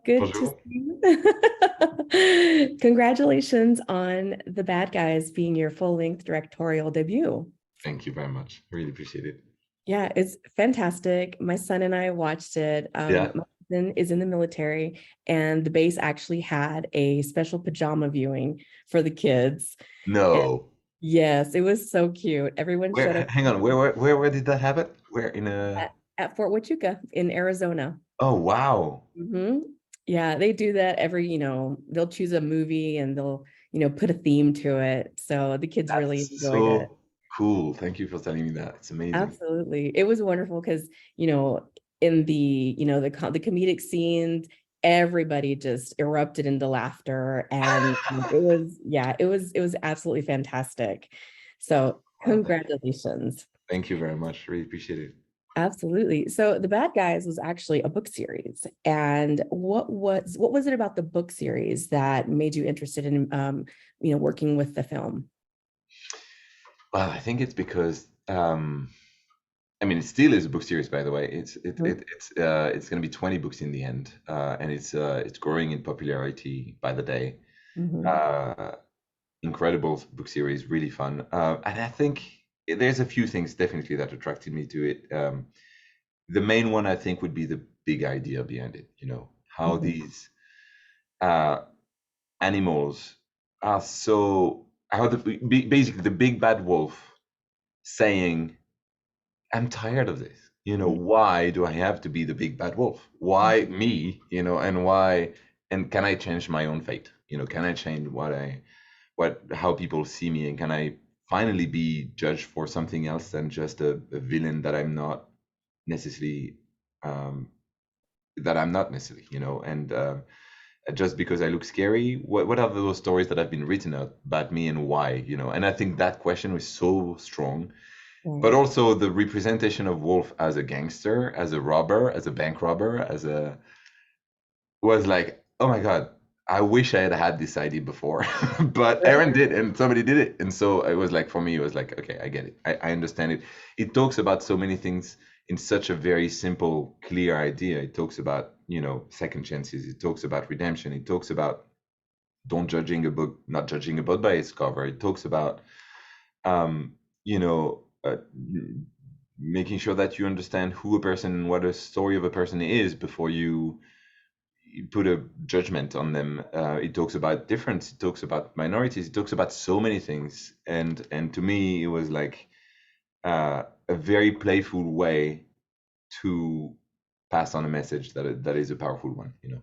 Good to Bonjour. see you. Congratulations on The Bad Guys being your full-length directorial debut. Thank you very much. Really appreciate it. Yeah, it's fantastic. My son and I watched it. Yeah. My son is in the military, and the base actually had a special pajama viewing for the kids. And No. yes, it was so cute. Everyone Where, showed up hang on, where did that happen? Where in a, at Fort Huachuca in Arizona. oh, wow. hmm Yeah, they do that every, they'll choose a movie and they'll, put a theme to it. So the kids really That's enjoyed it. so cool. Thank you for telling me that. It's amazing. Absolutely. It was wonderful because, in the comedic scenes, everybody just erupted into laughter and it was absolutely fantastic. So Oh, thank you. congratulations. Thank you very much. Really appreciate it. Absolutely. So The Bad Guys was actually a book series. And what was it about the book series that made you interested in working with the film? Well, I think it's because I mean, it still is a book series, by the way. It's going to be 20 books in the end, and it's growing in popularity by the day. Mm-hmm. Uh, Incredible book series, really fun. And I think there's a few things definitely that attracted me to it. The main one I think would be the big idea behind it. You know how Mm-hmm. these uh, animals are so how basically the big bad wolf saying, "I'm tired of this. You know, why do I have to be the big bad wolf? Why me? You know, and why? And can I change my own fate? You know, can I change what how people see me, and can I finally be judged for something else than just a villain that I'm not necessarily um, you know, and just because I look scary, what are those stories that have been written about me and why, you know? And I think that question was so strong, but Right. also the representation of Wolf as a gangster, as a robber, as a bank robber, as a was like, oh my God, I wish I had had this idea before. But Aaron did, and somebody did it. And so it was like, for me, it was like, okay, I get it. I understand it. It talks about so many things in such a very simple, clear idea. It talks about, you know, second chances. It talks about redemption. It talks about don't judging a book, not judging a book by its cover. It talks about, um, you know, making sure that you understand who a person and what a story of a person is before you put a judgment on them. It talks about difference. It talks about minorities. It talks about so many things. And to me, it was like a very playful way to pass on a message that is a powerful one. You know.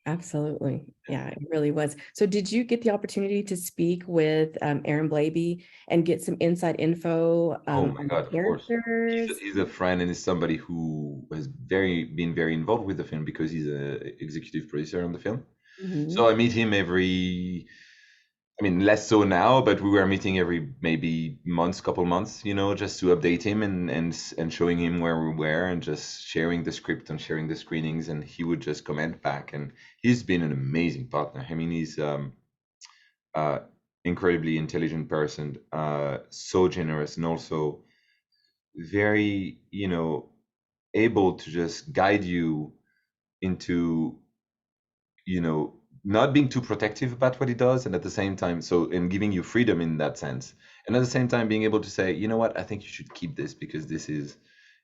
Absolutely. Yeah. Yeah, it really was. So did you get the opportunity to speak with Aaron Blabey and get some inside info Oh my on the God! Of course, characters? he's a friend and is somebody who has been very involved with the film because he's a executive producer on the film. So Mhm. I meet him every I mean, less so now, but we were meeting every maybe months, couple months, you know, just to update him and showing him where we were and just sharing the script and sharing the screenings, and he would just comment back. And he's been an amazing partner. I mean, he's uh, incredibly intelligent person, so generous, and also very, you know, able to just guide you into you know, not being too protective about what he does, and at the same time, so in giving you freedom in that sense, and at the same time being able to say, you know what, I think you should keep this because this is,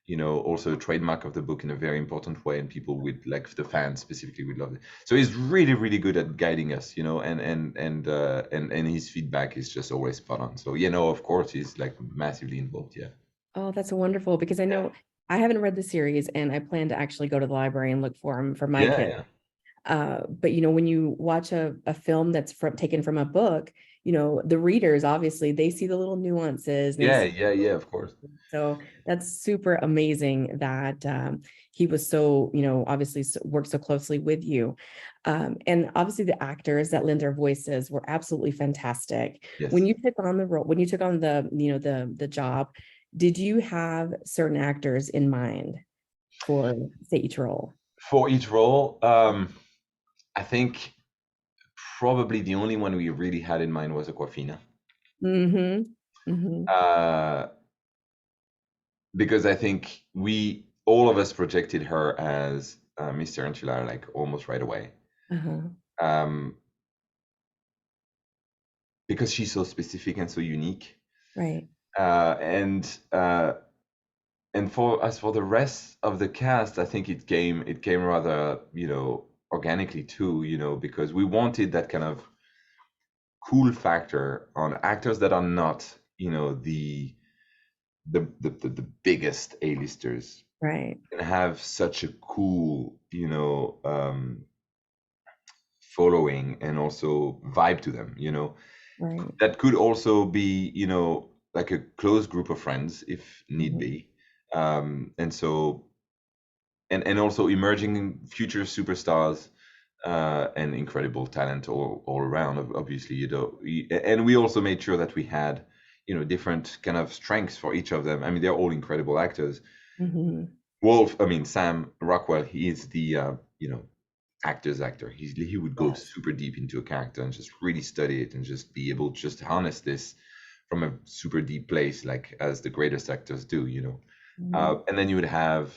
you know, also a trademark of the book in a very important way, and people would like the fans specifically would love it. So he's really, really good at guiding us, you know, and his feedback is just always spot on. So you know, of course, he's like massively involved. Yeah. Oh, that's wonderful because I Yeah. know I haven't read the series and I plan to actually go to the library and look for them for my Yeah. kids. Yeah. But when you watch a film that's taken from a book, the readers obviously they see the little nuances and they Yeah. see. Yeah. Yeah. Of course. So that's super amazing that he was so, obviously worked so closely with you. And obviously the actors that lend their voices were absolutely fantastic. When Yes. you took on the role, when you took on the job, did you have certain actors in mind for, say, each role? For each role, I think probably the only one we really had in mind was Aquafina, Mm-hmm. Mm-hmm. uh, because I think we all of us projected her as Miss Tarantula like almost right away. Uh-huh. Um, because she's so specific and so unique. Right. Uh, and uh, and for as for the rest of the cast, I think it came rather, organically too, because we wanted that kind of cool factor on actors that are not, the biggest A-listers, Right. and have such a cool, following and also vibe to them, Right. that could also be, like a close group of friends if need Mhm. be. And so, and also emerging future superstars, and incredible talent all around, obviously, and we also made sure that we had, different kind of strengths for each of them. I mean, they're all incredible actors. Mhm. Sam Rockwell, he is the, actor's actor. He would go Yes. super deep into a character and just really study it and just be able to just harness this from a super deep place, like as the greatest actors do, Mhm. and then you would have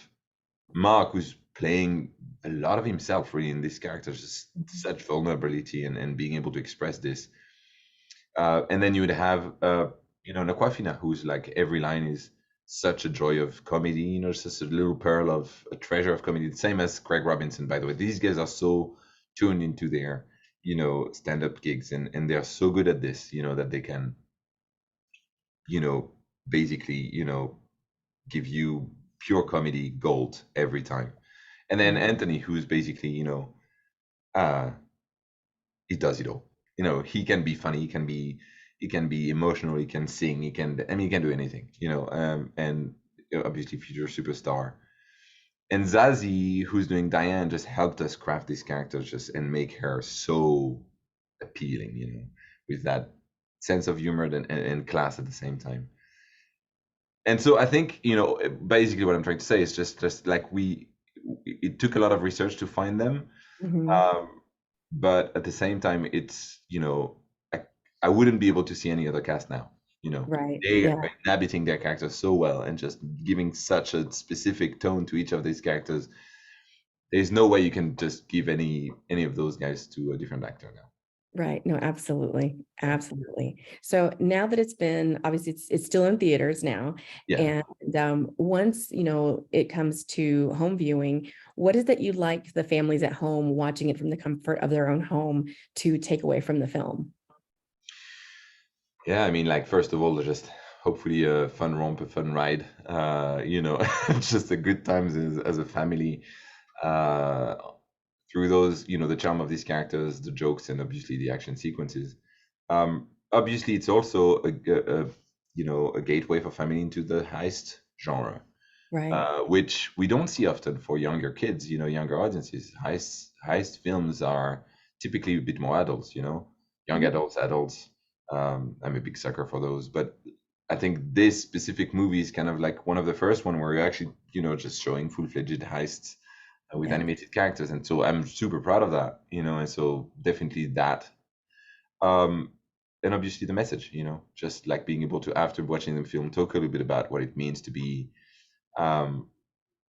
Mark, who's playing a lot of himself really in this character, just Mhm. such vulnerability and being able to express this. And then you would have, Nakwafina, who's like every line is such a joy of comedy, it's just a little pearl of a treasure of comedy. The same as Craig Robinson, by the way. These guys are so tuned into their, stand-up gigs, and they're so good at this, that they can, you know, basically, give you pure comedy gold every time. And then Right. Anthony, who's basically, uh, he does it all. He can be funny, he can be emotional, he can sing, he can do anything, and obviously future superstar. And Zazie, who's doing Diane, just helped us craft this character just and make her so appealing, with that sense of humor and class at the same time. And so I think, basically what I'm trying to say is just like it took a lot of research to find them. Mhm. Um, but at the same time, it's, I, I wouldn't be able to see any other cast now. Right. They Yeah. are inhabiting their characters so well and just giving such a specific tone to each of these characters. There's no way you can just give any of those guys to a different actor now. Right. No, absolutely. Absolutely. So now that it's been, obviously it's still in theaters now. Yeah. And once, it comes to home viewing, what is that you like the families at home watching it from the comfort of their own home to take away from the film? Yeah, I mean, like, first of all, just hopefully a fun romp, a fun ride. Just a good times as a family. Uh, through those, the charm of these characters, the jokes, and obviously the action sequences. Obviously, it's also a gateway for family into the heist genre, Right. which we don't see often for younger kids, younger audiences. Heist films are typically a bit more adults, young Mhm. adults. I'm a big sucker for those, but I think this specific movie is kind of like one of the first one where you're actually, just showing full-fledged heists, with Yes. animated characters, and so I'm super proud of that, and so definitely that. Um, and obviously the message, just like being able to, after watching the film, talk a little bit about what it means um,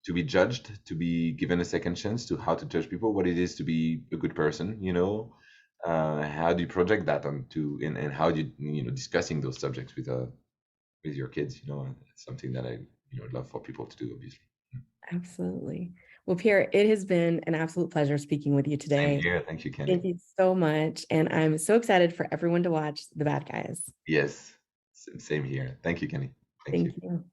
to be judged, to be given a second chance, to how to judge people, what it is to be a good person, how do you project that onto, and how do you, discussing those subjects with your kids, it's something that I, love for people to do, obviously. Absolutely. Well, Pierre, it has been an absolute pleasure speaking with you Same today. here. Thank you, Thank Kenny. you so much. And I'm so excited for everyone to watch The Bad Guys. Yes, same here. Thank you, Kenny. Thank you. Thank you.